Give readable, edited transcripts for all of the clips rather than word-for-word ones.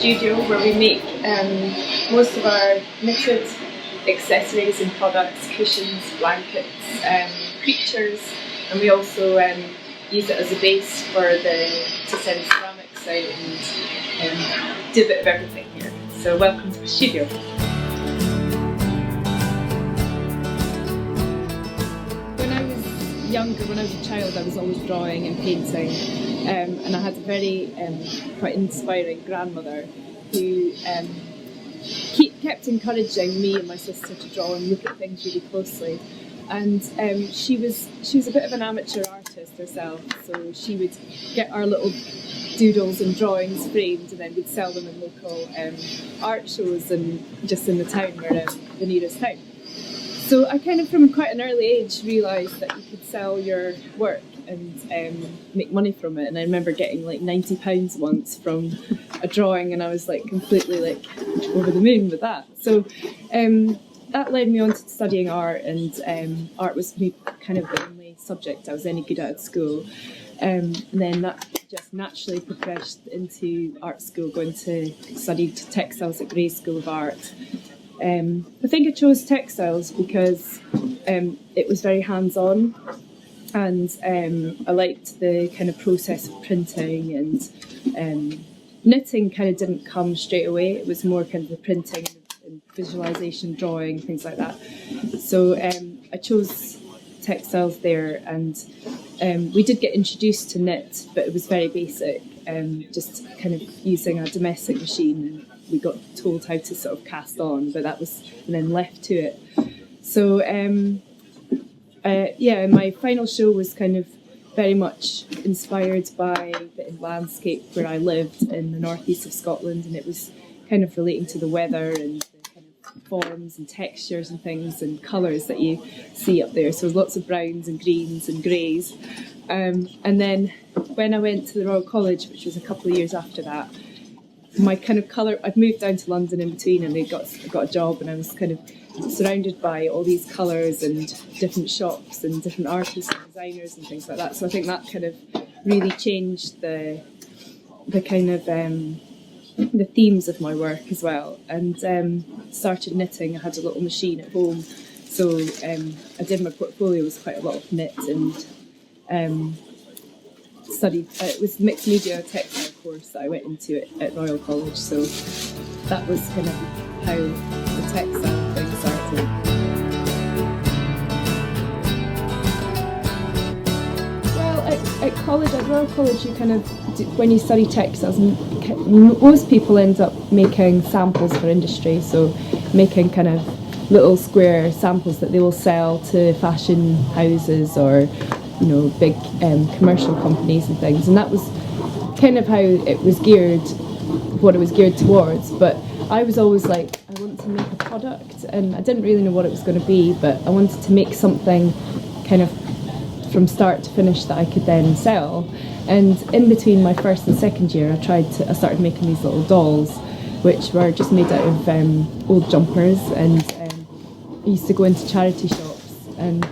studio where we make most of our knitted accessories and products, cushions, blankets, creatures, and we also use it as a base for to send ceramics out and do a bit of everything here. So welcome to the studio. Younger, when I was a child, I was always drawing and painting, and I had a very quite inspiring grandmother who kept encouraging me and my sister to draw and look at things really closely. And she was a bit of an amateur artist herself, so she would get our little doodles and drawings framed, and then we'd sell them in local art shows and just in the town, where the nearest town. So I kind of, from quite an early age, realised that you could sell your work and make money from it. And I remember getting like £90 once from a drawing, and I was like completely like over the moon with that. So that led me on to studying art, and art was kind of the only subject I was any good at school. And then that just naturally progressed into art school, going to study textiles at Gray's School of Art. I think I chose textiles because it was very hands-on, and I liked the kind of process of printing, and knitting kind of didn't come straight away. It was more kind of the printing and visualisation, drawing, things like that. So I chose textiles there, and we did get introduced to knit, but it was very basic, just kind of using a domestic machine. We got told how to sort of cast on, but that was, and then left to it. So my final show was kind of very much inspired by the landscape where I lived in the northeast of Scotland, and it was kind of relating to the weather and the kind of forms and textures and things and colours that you see up there. So lots of browns and greens and greys. And then when I went to the Royal College, which was a couple of years after that, my kind of colour, I'd moved down to London in between, and I got a job, and I was kind of surrounded by all these colours and different shops and different artists and designers and things like that. So I think that kind of really changed the kind of the themes of my work as well. And started knitting. I had a little machine at home, so I did my portfolio was quite a lot of knit, and studied. It was mixed media textile course that I went into at Royal College, so that was kind of how the textile thing started. Well, at college, at Royal College, you kind of when you study textiles, most people end up making samples for industry, so making kind of little square samples that they will sell to fashion houses or big commercial companies and things, and that was kind of how it was geared, what it was geared towards. But I was always like, I wanted to make a product, and I didn't really know what it was going to be, but I wanted to make something kind of from start to finish that I could then sell. And in between my first and second year, I started making these little dolls, which were just made out of old jumpers, and I used to go into charity shops and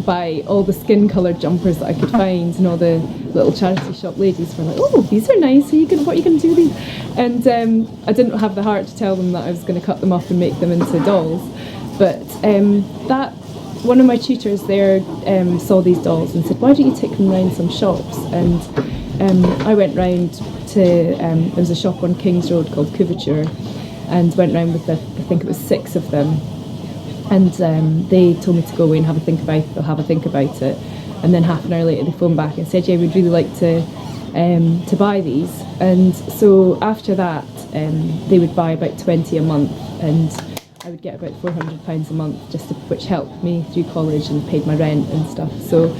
buy all the skin coloured jumpers that I could find, and all the little charity shop ladies were like, "Oh, these are nice. What are you going to do with these?" And I didn't have the heart to tell them that I was going to cut them up and make them into dolls. But that one of my tutors there saw these dolls and said, "Why don't you take them round some shops?" And I went round to there was a shop on King's Road called Couverture, and went round with I think it was 6 of them. And they told me to go away and have a think about it. They'll have a think about it. And then half an hour later, they phoned back and said, "Yeah, we'd really like to buy these." And so after that, they would buy about 20 a month, and I would get about £400 a month, which helped me through college and paid my rent and stuff. So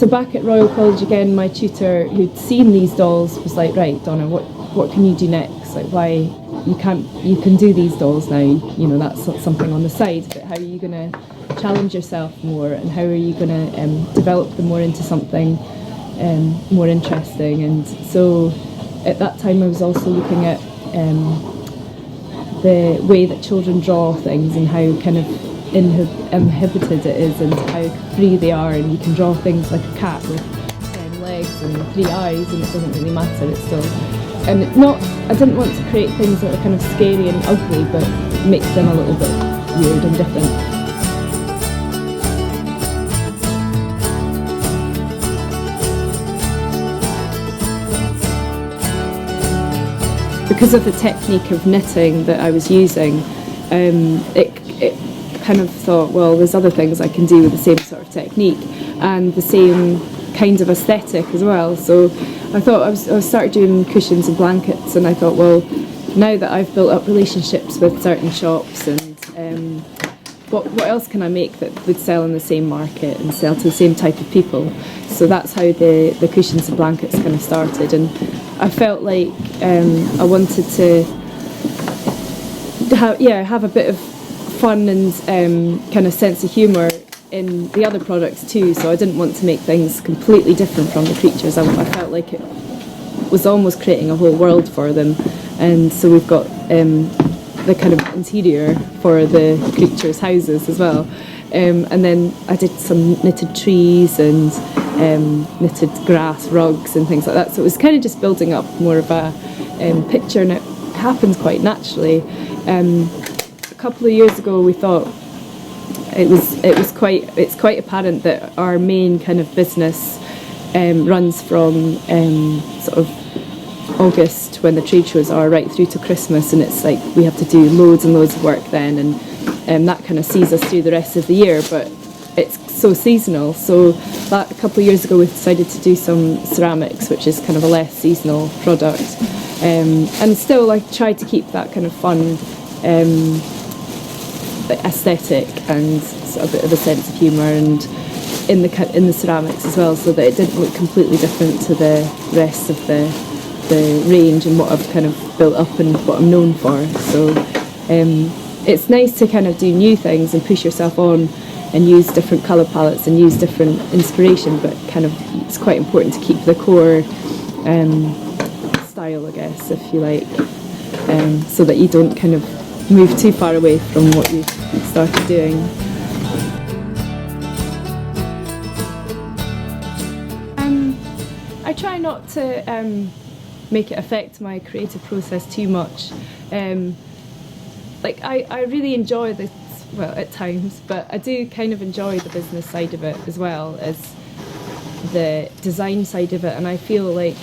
back at Royal College again, my tutor who'd seen these dolls was like, "Right, Donna, what can you do next? Like, why you can do these dolls now, that's something on the side, but how are you going to challenge yourself more, and how are you going to develop them more into something more interesting?" And so at that time I was also looking at the way that children draw things, and how kind of inhibited it is, and how free they are, and you can draw things like a cat with 10 legs and 3 eyes, and it doesn't really matter, it's still and I didn't want to create things that are kind of scary and ugly, but make them a little bit weird and different. Because of the technique of knitting that I was using, it kind of thought, well, there's other things I can do with the same sort of technique and the same kind of aesthetic as well. So I thought I started doing cushions and blankets, and I thought, well, now that I've built up relationships with certain shops, and what else can I make that would sell in the same market and sell to the same type of people? So that's how the cushions and blankets kind of started, and I felt like I wanted to have a bit of fun and kind of sense of humour in the other products too. So I didn't want to make things completely different from the creatures. I felt like it was almost creating a whole world for them, and so we've got the kind of interior for the creatures' houses as well. And then I did some knitted trees and knitted grass rugs and things like that. So it was kind of just building up more of a picture, and it happened quite naturally. A couple of years ago, we thought it's quite apparent that our main kind of business runs from sort of August, when the trade shows are, right through to Christmas, and it's like we have to do loads and loads of work then, and that kind of sees us through the rest of the year, but it's so seasonal. So that a couple of years ago we decided to do some ceramics, which is kind of a less seasonal product, and still like try to keep that kind of fun aesthetic and sort of a bit of a sense of humour and in the ceramics as well, so that it didn't look completely different to the rest of the range and what I've kind of built up and what I'm known for. So it's nice to kind of do new things and push yourself on and use different colour palettes and use different inspiration, but kind of it's quite important to keep the core style, I guess, if you like, so that you don't kind of move too far away from what you started doing. I try not to make it affect my creative process too much. I really enjoy this, well, at times, but I do kind of enjoy the business side of it as well as the design side of it, and I feel like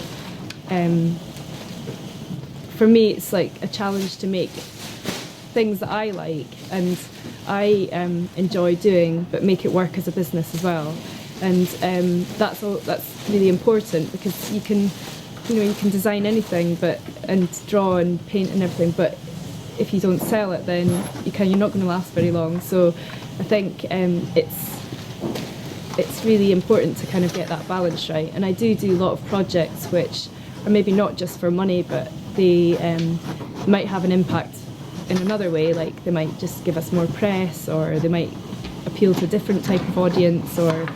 for me it's like a challenge to make things that I like and I enjoy doing, but make it work as a business as well. And that's really important, because you can design anything and draw and paint and everything, but if you don't sell it, then you're not going to last very long. So I think it's really important to kind of get that balance right. And I do a lot of projects which are maybe not just for money, but they might have an impact in another way. Like they might just give us more press, or they might appeal to a different type of audience, or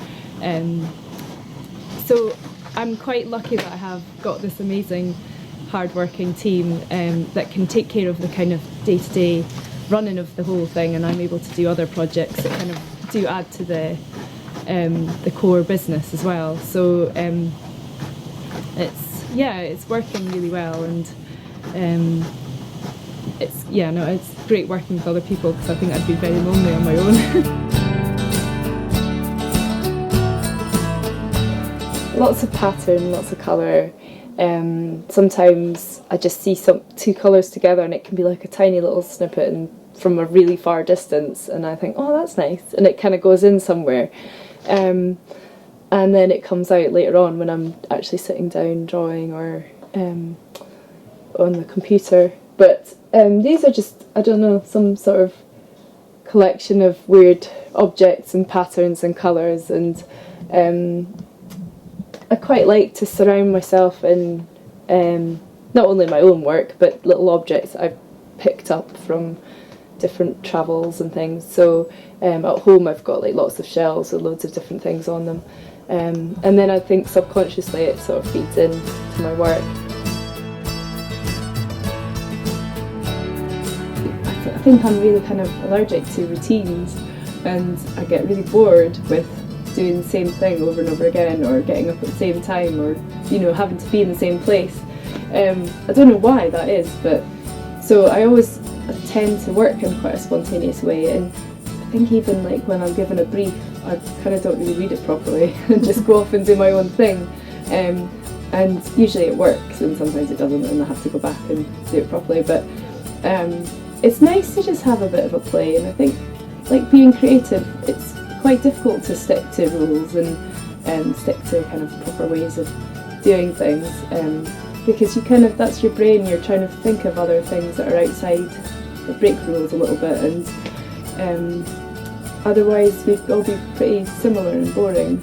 so I'm quite lucky that I have got this amazing hard-working team that can take care of the kind of day-to-day running of the whole thing, and I'm able to do other projects that kind of do add to the core business as well. So it's working really well, and it's great working with other people, because I think I'd be very lonely on my own. Lots of pattern, lots of colour. Sometimes I just see two colours together and it can be like a tiny little snippet from a really far distance, and I think, oh, that's nice, and it kind of goes in somewhere, and then it comes out later on when I'm actually sitting down drawing or on the computer. But these are just, I don't know, some sort of collection of weird objects and patterns and colours, and I quite like to surround myself in not only my own work, but little objects that I've picked up from different travels and things. So at home I've got like lots of shelves with loads of different things on them, and then I think subconsciously it sort of feeds into my work. I think I'm really kind of allergic to routines, and I get really bored with doing the same thing over and over again, or getting up at the same time, or having to be in the same place. I don't know why that is, but so I always tend to work in quite a spontaneous way, and I think even like when I'm given a brief, I kind of don't really read it properly and just go off and do my own thing. And usually it works, and sometimes it doesn't, and I have to go back and do it properly. But it's nice to just have a bit of a play, and I think like being creative, it's quite difficult to stick to rules and stick to kind of proper ways of doing things, because you kind of, that's your brain, you're trying to think of other things that are outside, that break rules a little bit, and otherwise we'd all be pretty similar and boring.